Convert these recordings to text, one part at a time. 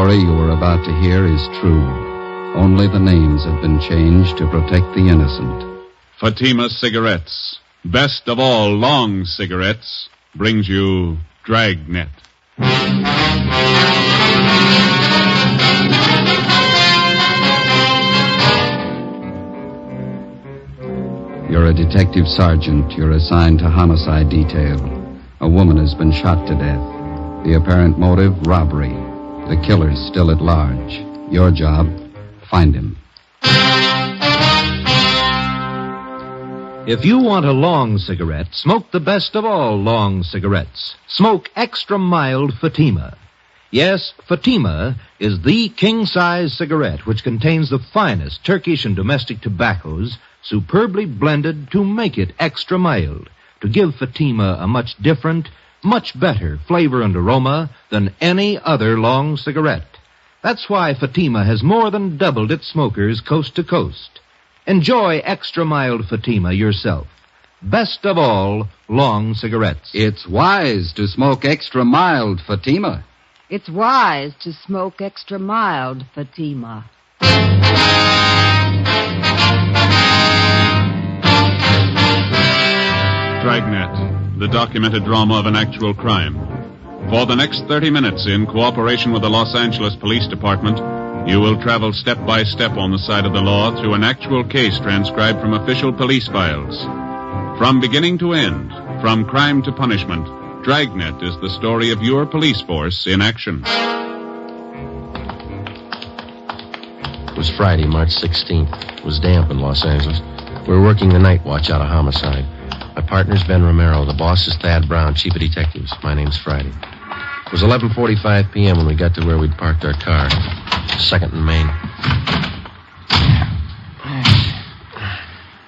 story you are about to hear is true. Only the names have been changed to protect the innocent. Fatima Cigarettes, best of all long cigarettes, brings you Dragnet. You're a detective sergeant. You're assigned to homicide detail. A woman has been shot to death. The apparent motive, robbery. The killer's still at large. Your job, find him. If you want a long cigarette, smoke the best of all long cigarettes. Smoke extra mild Fatima. Yes, Fatima is the king-size cigarette which contains the finest Turkish and domestic tobaccos superbly blended to make it extra mild, to give Fatima a much different, much better flavor and aroma than any other long cigarette. That's why Fatima has more than doubled its smokers coast to coast. Enjoy extra mild Fatima yourself. Best of all, long cigarettes. It's wise to smoke extra mild Fatima. It's wise to smoke extra mild Fatima. Dragnet, the documented drama of an actual crime. For the next 30 minutes, in cooperation with the Los Angeles Police Department, you will travel step by step on the side of the law through an actual case transcribed from official police files. From beginning to end, from crime to punishment, Dragnet is the story of your police force in action. It was Friday, March 16th. It was damp in Los Angeles. We were working the night watch out of homicide. My partner's Ben Romero. The boss is Thad Brown, chief of detectives. My name's Friday. It was 11:45 p.m. when we got to where we'd parked our car. 2nd and Main.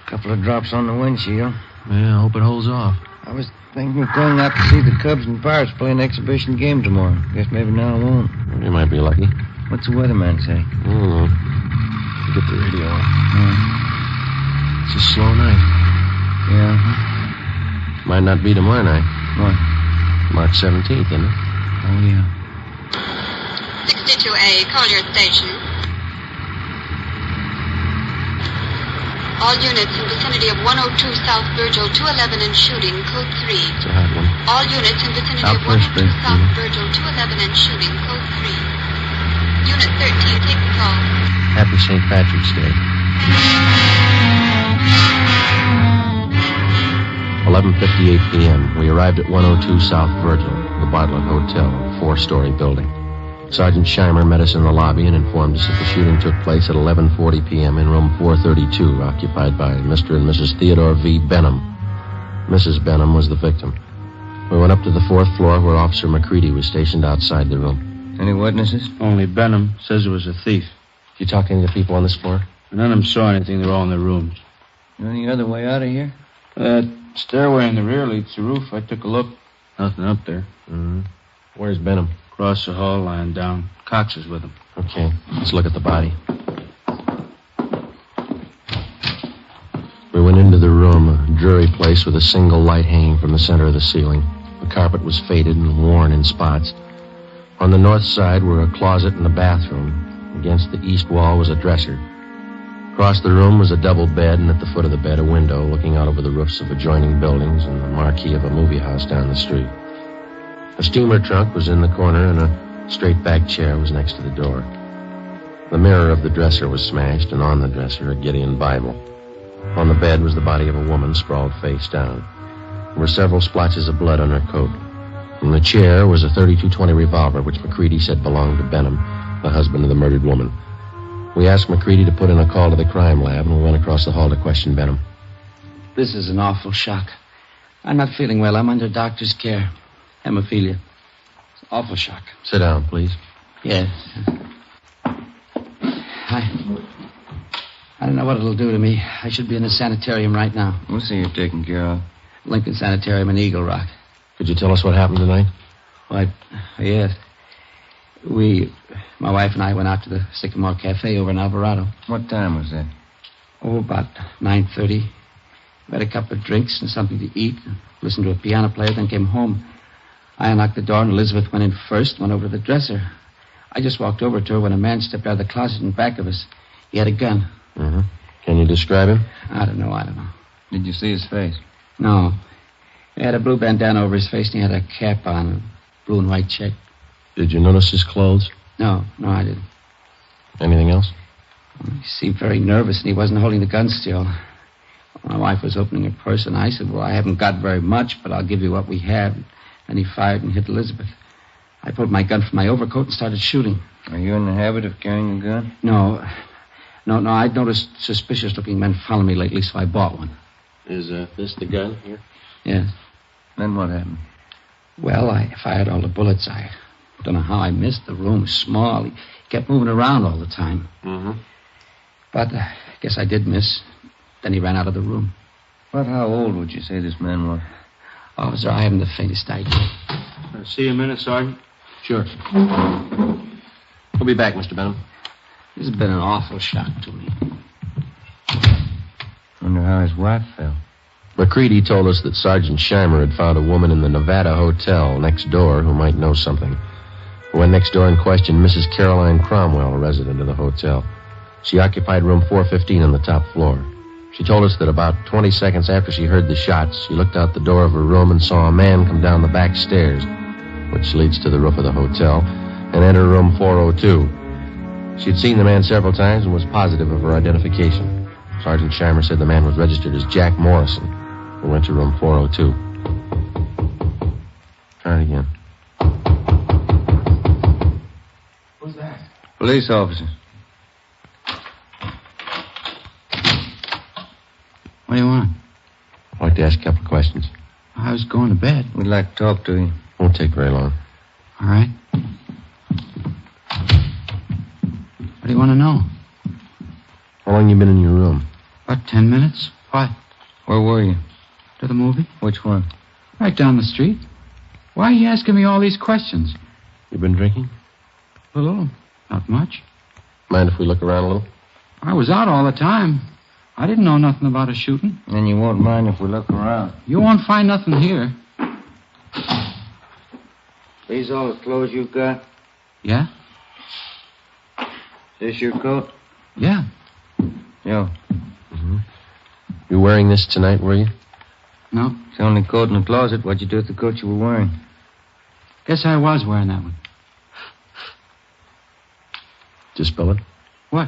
Couple of drops on the windshield. Yeah, I hope it holds off. I was thinking of going out to see the Cubs and Pirates play an exhibition game tomorrow. Guess maybe now I won't. You might be lucky. What's the weatherman say? I don't know. Get the radio on. It's a slow night. Yeah. Might not be tomorrow night. What? March 17th, isn't it? Oh, yeah. 62A, Collier Station. All units in vicinity of 102 South Virgil, 211 and shooting, code 3. It's a hot one. All units in vicinity Out of first, 102 please. South Virgil, 211 and shooting, code 3. Unit 13, take the call. Happy St. Patrick's Day. 11:58 p.m. We arrived at 102 South Virgil, the Bartlett Hotel, a 4-story building. Sergeant Scheimer met us in the lobby and informed us that the shooting took place at 11:40 p.m. in room 432, occupied by Mr. and Mrs. Theodore V. Benham. Mrs. Benham was the victim. We went up to the 4th floor where Officer McCready was stationed outside the room. Any witnesses? Only Benham says it was a thief. Did you talk to any of the people on this floor? None of them saw anything. They're all in their rooms. Any other way out of here? That stairway in the rear leads to the roof. I took a look. Nothing up there. Mm-hmm. Where's Benham? Across the hall, lying down. Cox is with him. Okay, let's look at the body. We went into the room, a dreary place with a single light hanging from the center of the ceiling. The carpet was faded and worn in spots. On the north side were a closet and a bathroom. Against the east wall was a dresser. Across the room was a double bed, and at the foot of the bed, a window looking out over the roofs of adjoining buildings and the marquee of a movie house down the street. A steamer trunk was in the corner, and a straight-back chair was next to the door. The mirror of the dresser was smashed, and on the dresser, a Gideon Bible. On the bed was the body of a woman sprawled face down. There were several splotches of blood on her coat. In the chair was a .32-20 revolver, which McCready said belonged to Benham, the husband of the murdered woman. We asked McCready to put in a call to the crime lab, and we went across the hall to question Benham. This is an awful shock. I'm not feeling well. I'm under doctor's care. Hemophilia. It's an awful shock. Sit down, please. Yes. I don't know what it'll do to me. I should be in a sanitarium right now. We'll see you taken care of. Lincoln Sanitarium in Eagle Rock. Could you tell us what happened tonight? Why, yes. My wife and I went out to the Sycamore Cafe over in Alvarado. What time was that? Oh, about 9:30. We had a couple of drinks and something to eat, and listened to a piano player, then came home. I unlocked the door, and Elizabeth went in first, went over to the dresser. I just walked over to her when a man stepped out of the closet in back of us. He had a gun. Mm-hmm. Can you describe him? I don't know. Did you see his face? No. He had a blue bandana over his face, and he had a cap on, a blue and white check. Did you notice his clothes? No, I didn't. Anything else? He seemed very nervous, and he wasn't holding the gun still. My wife was opening her purse, and I said, well, I haven't got very much, but I'll give you what we have. And he fired and hit Elizabeth. I pulled my gun from my overcoat and started shooting. Are you in the habit of carrying a gun? No. I'd noticed suspicious-looking men follow me lately, so I bought one. Is this the gun here? Yes. Then what happened? Well, I fired all the bullets. I don't know how I missed. The room was small. He kept moving around all the time. Mm-hmm. But I guess I did miss. Then he ran out of the room. About how old would you say this man was? Officer, I haven't the faintest idea. See you a minute, Sergeant? Sure. We'll be back, Mr. Benham. This has been an awful shock to me. Wonder how his wife felt. McCready told us that Sergeant Scheimer had found a woman in the Nevada Hotel next door who might know something. We went next door and questioned Mrs. Caroline Cromwell, a resident of the hotel. She occupied room 415 on the top floor. She told us that about 20 seconds after she heard the shots, she looked out the door of her room and saw a man come down the back stairs, which leads to the roof of the hotel, and enter room 402. She'd seen the man several times and was positive of her identification. Sergeant Scheimer said the man was registered as Jack Morrison. We went to room 402. Try it again. Who's that? Police officer. What do you want? I'd like to ask a couple of questions. I was going to bed. We'd like to talk to you. Won't take very long. All right. What do you want to know? How long you been in your room? About 10 minutes. Why? Where were you? To the movie? Which one? Right down the street. Why are you asking me all these questions? You been drinking? A little. Not much. Mind if we look around a little? I was out all the time. I didn't know nothing about a shooting. And you won't mind if we look around. You won't find nothing here. These all the clothes you've got? Yeah? This your coat? Yeah. Yo. Mm-hmm. You wearing this tonight, were you? No. It's the only coat in the closet. What'd you do with the coat you were wearing? Guess I was wearing that one. Did you spill it? What?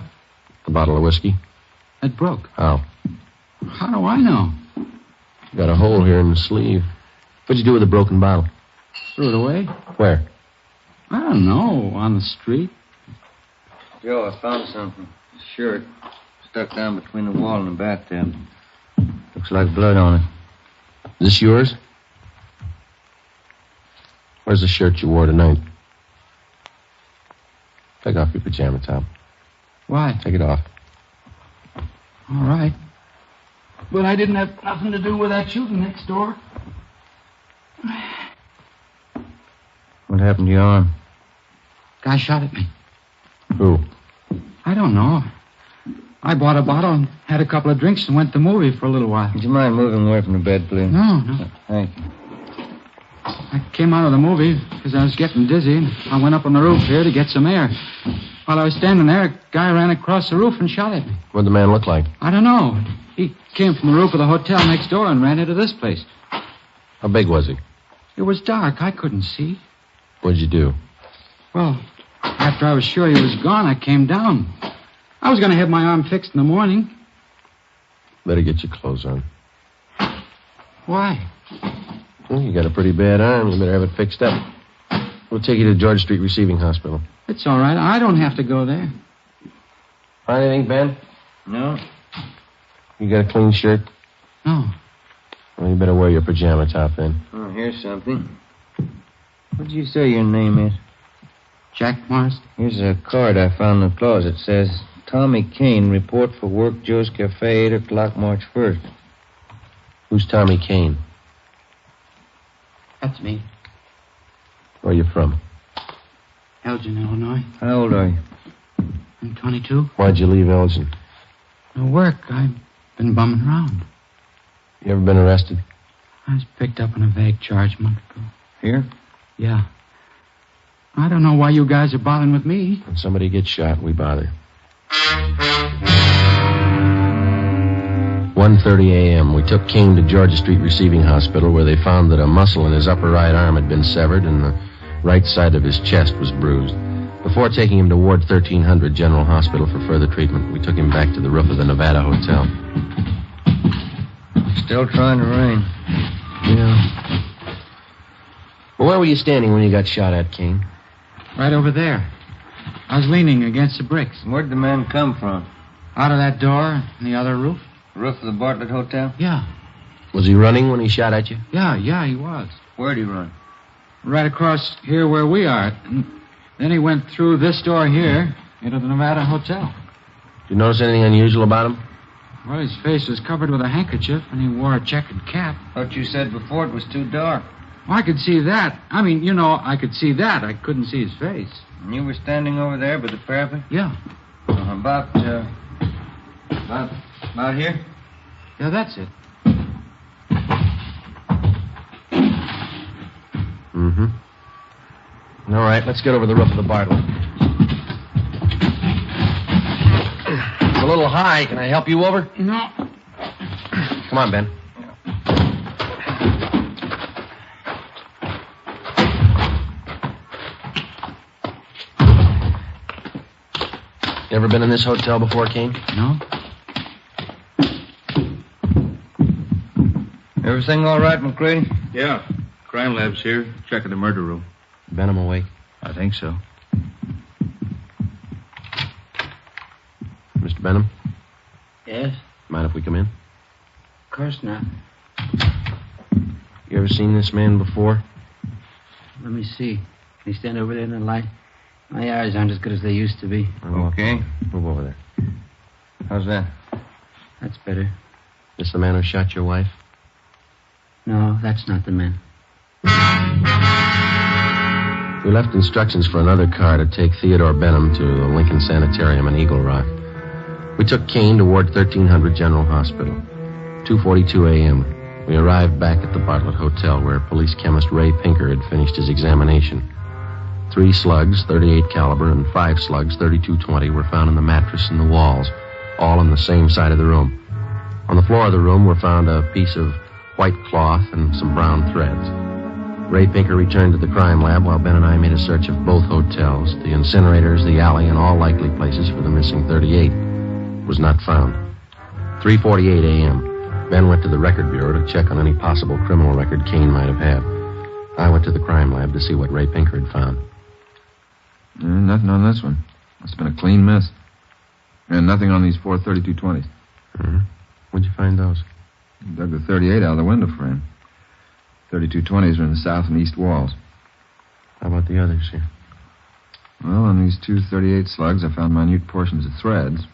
A bottle of whiskey? It broke. How? How do I know? Got a hole here in the sleeve. What'd you do with the broken bottle? Threw it away. Where? I don't know. On the street. Joe, I found something. A shirt. Stuck down between the wall and the bathtub. Looks like blood on it. Is this yours? Where's the shirt you wore tonight? Take off your pajama top. Why? Take it off. All right. But I didn't have nothing to do with that shooting next door. What happened to your arm? Guy shot at me. Who? I don't know. I bought a bottle and had a couple of drinks and went to the movie for a little while. Would you mind moving away from the bed, please? No. Thank you. I came out of the movie because I was getting dizzy, and I went up on the roof here to get some air. While I was standing there, a guy ran across the roof and shot at me. What'd the man look like? I don't know. He came from the roof of the hotel next door and ran into this place. How big was he? It was dark. I couldn't see. What'd you do? Well, after I was sure he was gone, I came down. I was going to have my arm fixed in the morning. Better get your clothes on. Why? Well, you got a pretty bad arm. You better have it fixed up. We'll take you to George Street Receiving Hospital. It's all right. I don't have to go there. Find anything, Ben? No. You got a clean shirt? No. Well, you better wear your pajama top then. Oh, here's something. What did you say your name is? Jack Morris? Here's a card I found in the closet. It says, Tommy Kane, report for work, Joe's Cafe, 8 o'clock, March 1st. Who's Tommy Kane? That's me. Where are you from? Elgin, Illinois. How old are you? I'm 22. Why'd you leave Elgin? No work. I've been bumming around. You ever been arrested? I was picked up on a vague charge a month ago. Here? Yeah. I don't know why you guys are bothering with me. When somebody gets shot, we bother. 1:30 a.m. We took Kane to Georgia Street Receiving Hospital, where they found that a muscle in his upper right arm had been severed and the right side of his chest was bruised. Before taking him to Ward 1300 General Hospital for further treatment, we took him back to the roof of the Nevada Hotel. Still trying to rain. Yeah. Well, where were you standing when you got shot at, Kane? Right over there. I was leaning against the bricks. Where'd the man come from? Out of that door in the other roof? Roof of the Bartlett Hotel? Yeah. Was he running when he shot at you? Yeah, he was. Where'd he run? Right across here where we are. Then he went through this door here into the Nevada Hotel. Did you notice anything unusual about him? Well, his face was covered with a handkerchief, and he wore a checkered cap. Thought you said before it was too dark. Well, I could see that. I mean, I could see that. I couldn't see his face. And you were standing over there by the parapet? Yeah. About here? Yeah, that's it. Mm-hmm. All right, let's get over the roof of the Bartlett. It's a little high. Can I help you over? No. Come on, Ben. You ever been in this hotel before, Kane? No. Everything all right, McCready? Yeah. Crime lab's here, checking the murder room. Benham awake? I think so. Mr. Benham? Yes? Mind if we come in? Of course not. You ever seen this man before? Let me see. Can you stand over there in the light? My eyes aren't as good as they used to be. Okay. Move over there. How's that? That's better. This the man who shot your wife? No, that's not the man. We left instructions for another car to take Theodore Benham to the Lincoln Sanitarium in Eagle Rock. We took Kane to Ward 1300 General Hospital. 2:42 a.m. We arrived back at the Bartlett Hotel, where police chemist Ray Pinker had finished his examination. 3 slugs, .38 caliber, and 5 slugs, .32-20, were found in the mattress and the walls, all on the same side of the room. On the floor of the room were found a piece of white cloth and some brown threads. Ray Pinker returned to the crime lab while Ben and I made a search of both hotels, the incinerators, the alley, and all likely places for the missing .38. It was not found. 3:48 a.m. Ben went to the record bureau to check on any possible criminal record Kane might have had. I went to the crime lab to see what Ray Pinker had found. Nothing on this one. It's been a clean miss. And nothing on these 4 .32-20s. Mm-hmm. Where'd you find those? Dug the .38 out of the window frame. 32-20s are in the south and east walls. How about the others here? Well, on these 2 .38 slugs, I found minute portions of threads.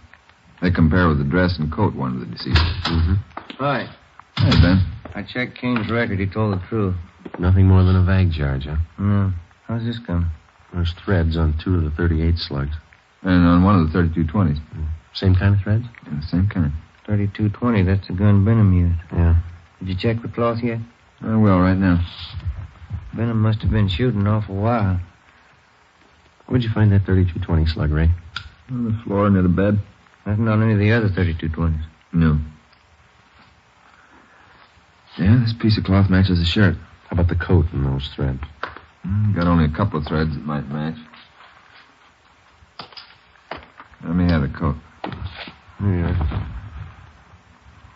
They compare with the dress and coat worn of the deceased. Mm-hmm. Hi. Hey, Ben. I checked Kane's record. He told the truth. Nothing more than a vague charge, huh? No. How's this coming? There's threads on 2 of the .38 slugs. And on one of the 32-20s. Same kind of threads? Yeah, the same kind. 32-20, that's the gun Benham used. Yeah. Did you check the cloth yet? I will right now. Benham must have been shooting an awful while. Where'd you find that 32-20 slug, Ray? On the floor near the bed. Nothing on any of the other 32-20s. No. Yeah, this piece of cloth matches the shirt. How about the coat and those threads? Got only a couple of threads that might match. Let me have the coat. Here you are.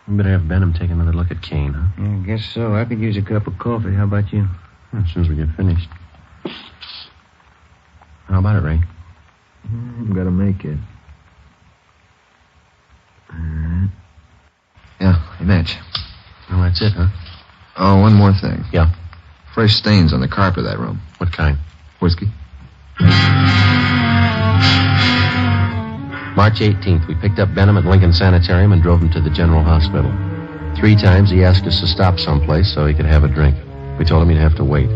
We better have Benham take another look at Kane, huh? Yeah, I guess so. I could use a cup of coffee. How about you? As soon as we get finished. How about it, Ray? I've got to make it. Yeah, they match. Well, that's it, huh? Oh, one more thing. Yeah. Fresh stains on the carpet of that room. What kind? Whiskey. March 18th, we picked up Benham at Lincoln Sanitarium and drove him to the General Hospital. 3 times he asked us to stop someplace so he could have a drink. We told him he'd have to wait.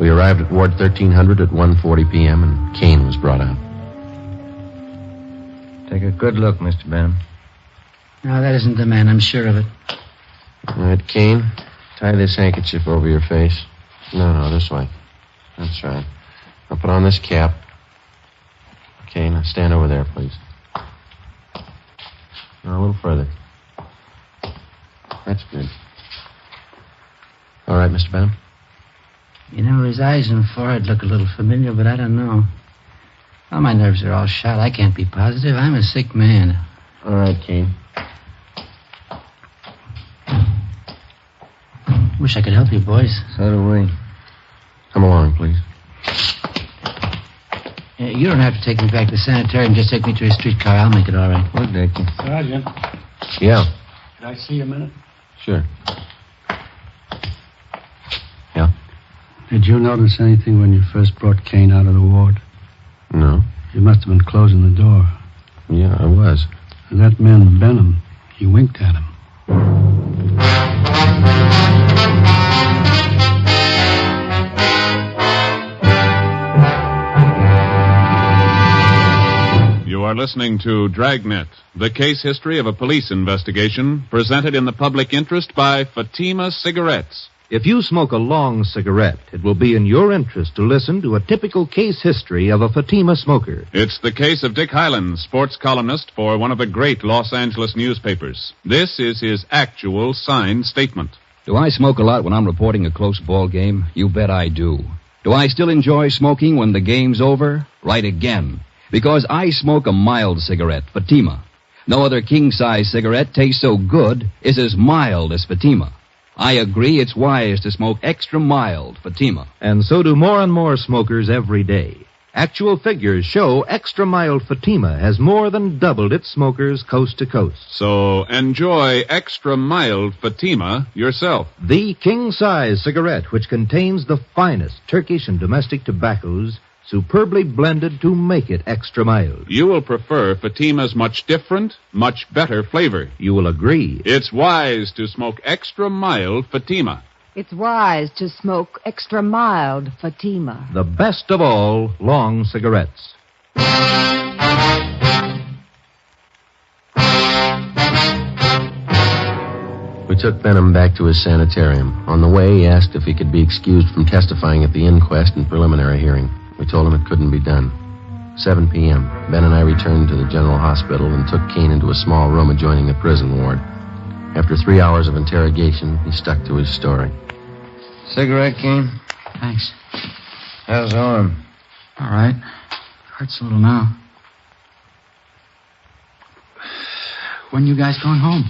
We arrived at Ward 1300 at 1:40 p.m., and Kane was brought out. Take a good look, Mr. Benham. No, that isn't the man. I'm sure of it. All right, Kane, tie this handkerchief over your face. No, this way. That's right. I'll put on this cap. Okay, now stand over there, please. Now, a little further. That's good. All right, Mr. Benham? You know, his eyes and forehead look a little familiar, but I don't know. Well, my nerves are all shot. I can't be positive. I'm a sick man. All right, Kane. Wish I could help you, boys. So do we. Come along, please. You don't have to take me back to the sanitarium. Just take me to a streetcar. I'll make it all right. We'll take you. Sergeant, Yeah, could I see you a minute? sure. Yeah? Did you notice anything when you first brought Kane out of the ward? No. You must have been closing the door. Yeah, I was. And that man, Benham, he winked at him. You are listening to Dragnet, the case history of a police investigation presented in the public interest by Fatima Cigarettes. If you smoke a long cigarette, it will be in your interest to listen to a typical case history of a Fatima smoker. It's the case of Dick Hyland, sports columnist for one of the great Los Angeles newspapers. This is his actual signed statement. Do I smoke a lot when I'm reporting a close ball game? You bet I do. Do I still enjoy smoking when the game's over? Right again. Because I smoke a mild cigarette, Fatima. No other king-size cigarette tastes so good, is as mild as Fatima. I agree it's wise to smoke extra mild Fatima. And so do more and more smokers every day. Actual figures show extra mild Fatima has more than doubled its smokers coast to coast. So enjoy extra mild Fatima yourself. The king-size cigarette, which contains the finest Turkish and domestic tobaccos, superbly blended to make it extra mild. You will prefer Fatima's much different, much better flavor. You will agree. It's wise to smoke extra mild Fatima. It's wise to smoke extra mild Fatima. The best of all long cigarettes. We took Benham back to his sanitarium. On the way, he asked if he could be excused from testifying at the inquest and preliminary hearing. We told him it couldn't be done. 7 p.m. Ben and I returned to the general hospital and took Kane into a small room adjoining the prison ward. After 3 hours of interrogation, he stuck to his story. Cigarette, Kane? Thanks. How's the arm? All right. Hurts a little now. When you guys going home?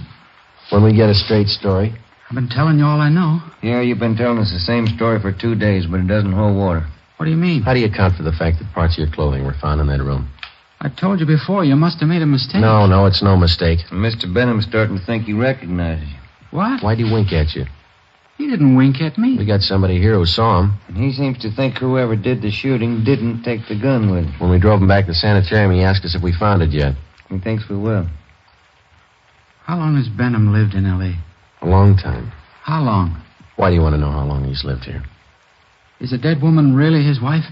When we get a straight story. I've been telling you all I know. Yeah, you've been telling us the same story for 2 days, but it doesn't hold water. What do you mean? How do you account for the fact that parts of your clothing were found in that room? I told you before, you must have made a mistake. No, it's no mistake. And Mr. Benham's starting to think he recognizes you. What? Why'd he wink at you? He didn't wink at me. We got somebody here who saw him. And he seems to think whoever did the shooting didn't take the gun with him. When we drove him back to the sanitarium, he asked us if we found it yet. He thinks we will. How long has Benham lived in L.A.? A long time. How long? Why do you want to know how long he's lived here? Is a dead woman really his wife?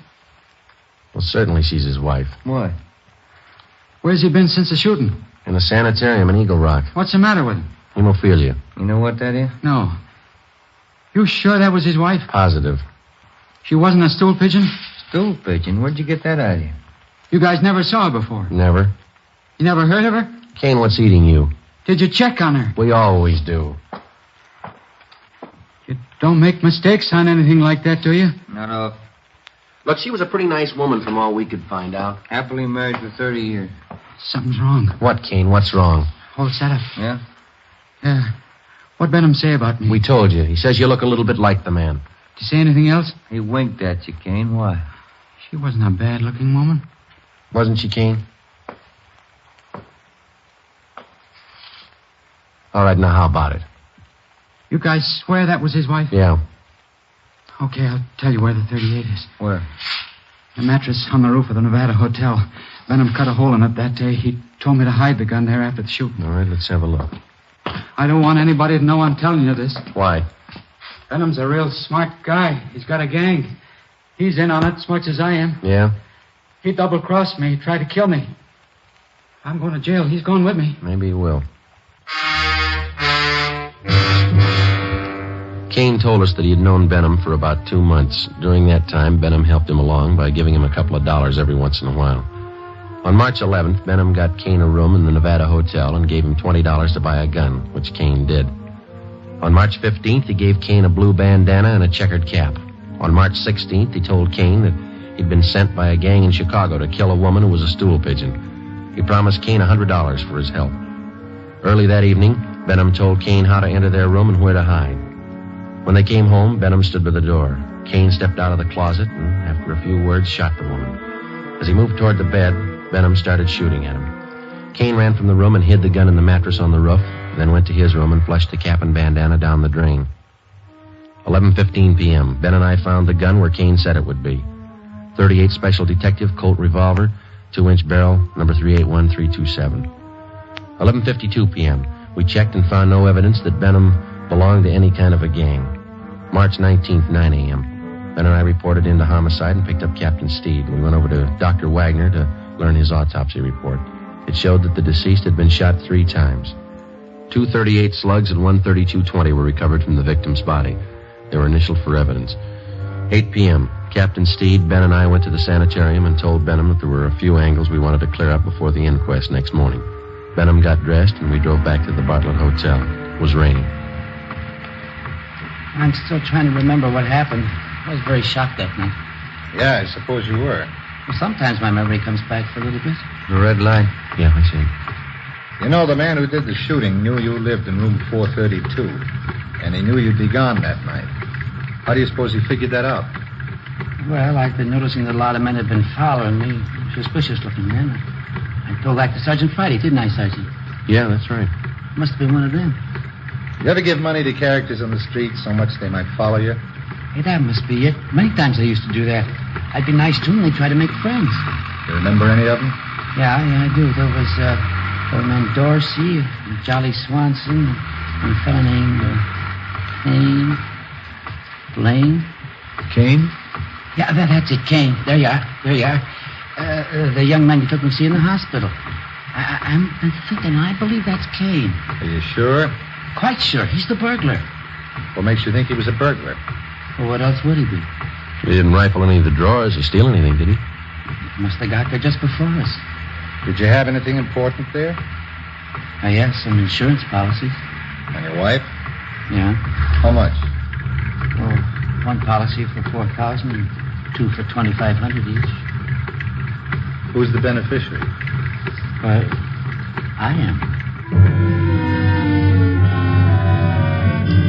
Well, certainly she's his wife. Why? Where's he been since the shooting? In the sanitarium in Eagle Rock. What's the matter with him? Hemophilia. You know what that is? No. You sure that was his wife? Positive. She wasn't a stool pigeon? Stool pigeon? Where'd you get that idea? You guys never saw her before? Never. You never heard of her? Kane, what's eating you? Did you check on her? We always do. You don't make mistakes on anything like that, do you? Not off. Look, she was a pretty nice woman from all we could find out. Happily married for 30 years. Something's wrong. What, Kane? What's wrong? Hold that up. Yeah? Yeah. What'd Benham say about me? We told you. He says you look a little bit like the man. Did he say anything else? He winked at you, Kane. Why? She wasn't a bad-looking woman. Wasn't she, Kane? All right, now how about it? You guys swear that was his wife? Yeah. Okay, I'll tell you where the 38 is. Where? The mattress on the roof of the Nevada Hotel. Benham cut a hole in it that day. He told me to hide the gun there after the shooting. All right, let's have a look. I don't want anybody to know I'm telling you this. Why? Benham's a real smart guy. He's got a gang. He's in on it as much as I am. Yeah? He double-crossed me. He tried to kill me. I'm going to jail. He's going with me. Maybe he will. Kane told us that he had known Benham for about 2 months. During that time, Benham helped him along by giving him a couple of dollars every once in a while. On March 11th, Benham got Kane a room in the Nevada Hotel and gave him $20 to buy a gun, which Kane did. On March 15th, he gave Kane a blue bandana and a checkered cap. On March 16th, he told Kane that he'd been sent by a gang in Chicago to kill a woman who was a stool pigeon. He promised Kane $100 for his help. Early that evening, Benham told Kane how to enter their room and where to hide. When they came home, Benham stood by the door. Kane stepped out of the closet and, after a few words, shot the woman. As he moved toward the bed, Benham started shooting at him. Kane ran from the room and hid the gun in the mattress on the roof, then went to his room and flushed the cap and bandana down the drain. 11:15 p.m., Ben and I found the gun where Kane said it would be. .38 Special Detective Colt revolver, 2-inch barrel, number 381327. 11:52 p.m., we checked and found no evidence that Benham belonged to any kind of a gang. March 19th, 9 a.m. Ben and I reported into homicide and picked up Captain Steed. We went over to Dr. Wagner to learn his autopsy report. It showed that the deceased had been shot 3 times. 2 .38 slugs and 1 .32-20 were recovered from the victim's body. They were initialed for evidence. 8 p.m., Captain Steed, Ben, and I went to the sanitarium and told Benham that there were a few angles we wanted to clear up before the inquest next morning. Benham got dressed, and we drove back to the Bartlett Hotel. It was raining. I'm still trying to remember what happened. I was very shocked that night. Yeah, I suppose you were. Well, sometimes my memory comes back for a little bit. The red light? Yeah, I see. You know, the man who did the shooting knew you lived in room 432, and he knew you'd be gone that night. How do you suppose he figured that out? Well, I've been noticing that a lot of men have been following me. Suspicious-looking men. I told that to Sergeant Friday, didn't I, Sergeant? Yeah, that's right. Must have been one of them. You ever give money to characters on the street so much they might follow you? Hey, that must be it. Many times I used to do that. I'd be nice to them, and they'd try to make friends. You remember any of them? Yeah, I do. There was old man Dorsey, and Jolly Swanson, and a fellow named Kane. Blaine. Kane? Yeah, that's it, Kane. There you are. The young man you took me to see in the hospital. I'm thinking, I believe that's Kane. Are you sure? Quite sure. He's the burglar. What makes you think he was a burglar? Well, what else would he be? He didn't rifle any of the drawers or steal anything, did he? Must have got there just before us. Did you have anything important there? Yes, some insurance policies. And your wife? Yeah. How much? Oh, one policy for $4,000 and 2 for $2,500 each. Who's the beneficiary? Why, I am.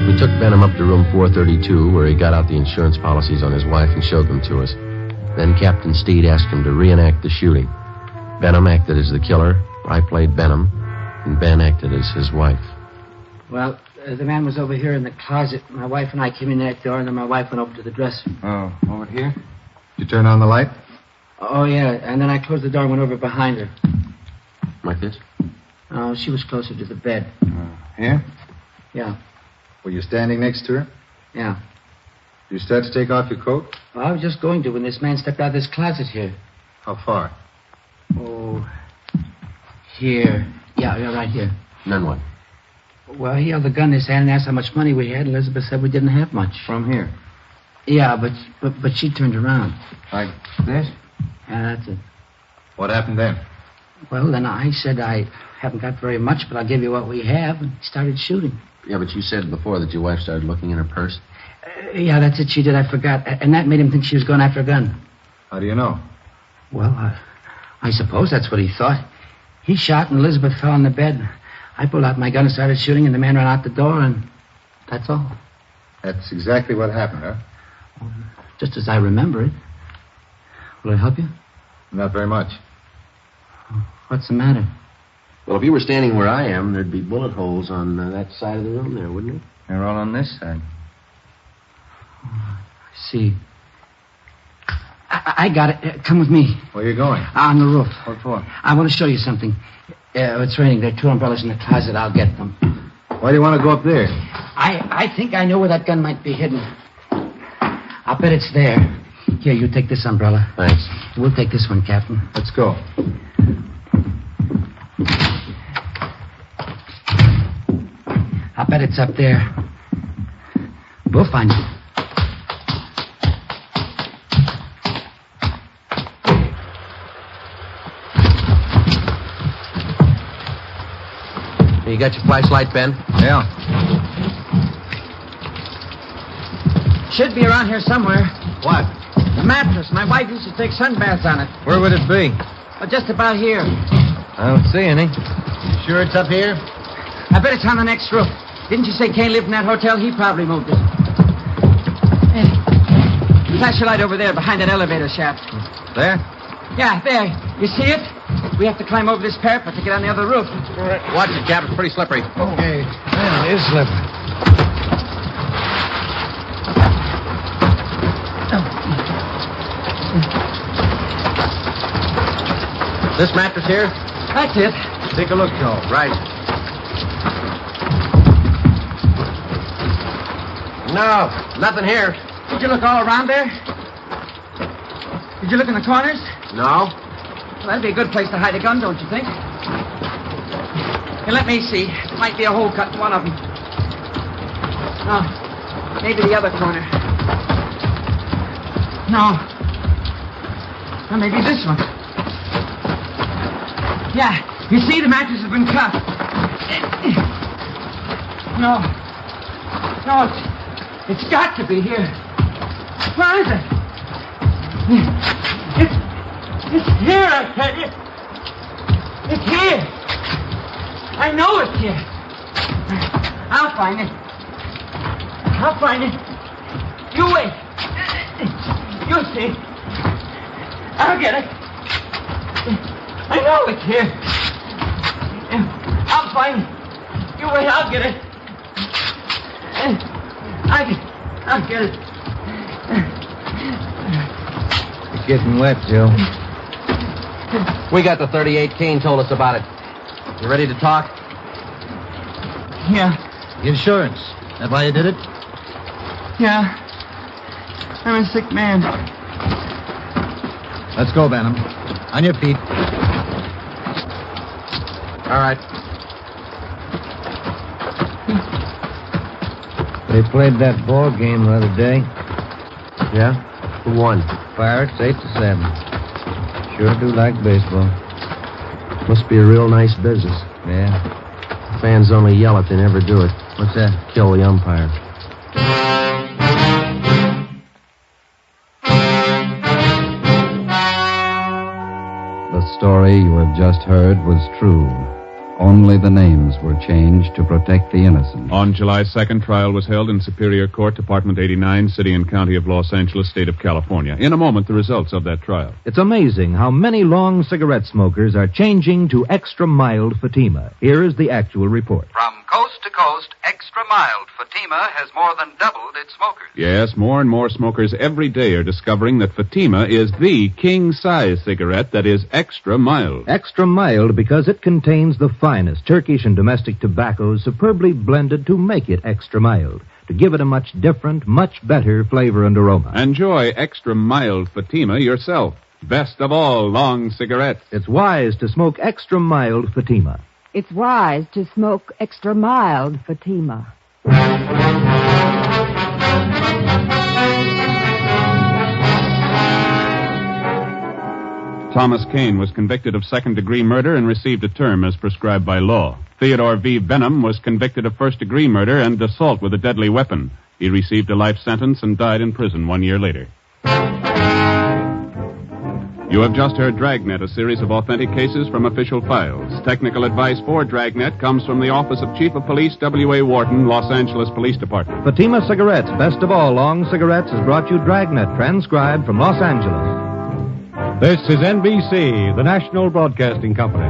We took Benham up to room 432, where he got out the insurance policies on his wife and showed them to us. Then Captain Steed asked him to reenact the shooting. Benham acted as the killer, I played Benham, and Ben acted as his wife. Well, the man was over here in the closet. My wife and I came in that door, and then my wife went over to the dresser. Oh, over here? Did you turn on the light? Oh, yeah, and then I closed the door and went over behind her. Like this? Oh, she was closer to the bed. Here? Yeah. Were you standing next to her? Yeah. Did you start to take off your coat? Well, I was just going to when this man stepped out of this closet here. How far? Oh, here. Yeah, right here. And then what? Well, he held the gun in his hand and asked how much money we had. Elizabeth said we didn't have much. From here? Yeah, but she turned around. Like this? Yeah, that's it. What happened then? Well, then I said I haven't got very much, but I'll give you what we have, and he started shooting. Yeah, but you said before that your wife started looking in her purse. Yeah, that's it, she did. I forgot. And that made him think she was going after a gun. How do you know? Well, I suppose that's what he thought. He shot, and Elizabeth fell on the bed. I pulled out my gun and started shooting, and the man ran out the door, and that's all. That's exactly what happened, huh? Just as I remember it. Will it help you? Not very much. What's the matter? Well, if you were standing where I am, there'd be bullet holes on that side of the room there, wouldn't it? They're all on this side. I see. I got it. Come with me. Where are you going? On the roof. What for? I want to show you something. It's raining. There are 2 umbrellas in the closet. I'll get them. Why do you want to go up there? I think I know where that gun might be hidden. I'll bet it's there. Here, you take this umbrella. Thanks. We'll take this one, Captain. Let's go. I'll bet it's up there. We'll find him. You got your flashlight, Ben? Yeah. Should be around here somewhere. What? The mattress. My wife used to take sunbaths on it. Where would it be? Oh, just about here. I don't see any. You sure it's up here? I bet it's on the next roof. Didn't you say Kane lived in that hotel? He probably moved it. Hey, flash your light over there behind that elevator shaft. There? Yeah, there. You see it? We have to climb over this parapet to get on the other roof. Watch it, Cap. It's pretty slippery. Okay. Yeah, it is slippery. This mattress here? That's it. Take a look, Joe. Right. No, nothing here. Did you look all around there? Did you look in the corners? No. Well, that'd be a good place to hide a gun, don't you think? Here, let me see. Might be a hole cut in one of them. No, maybe the other corner. No. Or maybe this one. Yeah, you see, the mattress has been cut. No. No, it's got to be here. Where is it? It's here, I tell you. It's here. I know it's here. I'll find it. I'll find it. You wait. You'll see. I'll get it. I know it's here. I'll find it. You wait, I'll get it. I'll get it. It's getting wet, Joe. We got the 38. Kane told us about it. You ready to talk? Yeah. Insurance. That why you did it? Yeah. I'm a sick man. Let's go, Benham. On your feet. All right. They played that ball game the other day. Yeah? Who won? Pirates 8-7. Sure do like baseball. Must be a real nice business. Yeah. Fans only yell if they never do it. What's that? Kill the umpire. The story you have just heard was true. Only the names were changed to protect the innocent. On July 2nd, trial was held in Superior Court, Department 89, City and County of Los Angeles, State of California. In a moment, the results of that trial. It's amazing how many long cigarette smokers are changing to extra mild Fatima. Here is the actual report. From coast to coast, extra mild Fatima has more than doubled its smokers. Yes, more and more smokers every day are discovering that Fatima is the king-size cigarette that is extra mild. Extra mild because it contains the finest Turkish and domestic tobaccos superbly blended to make it extra mild, to give it a much different, much better flavor and aroma. Enjoy extra mild Fatima yourself. Best of all long cigarettes. It's wise to smoke extra mild Fatima. It's wise to smoke extra mild Fatima. Thomas Kane was convicted of second-degree murder and received a term as prescribed by law. Theodore V. Benham was convicted of first-degree murder and assault with a deadly weapon. He received a life sentence and died in prison 1 year later. You have just heard Dragnet, a series of authentic cases from official files. Technical advice for Dragnet comes from the Office of Chief of Police W.A. Wharton, Los Angeles Police Department. Fatima Cigarettes, best of all long cigarettes, has brought you Dragnet, transcribed from Los Angeles. This is NBC, the national broadcasting company.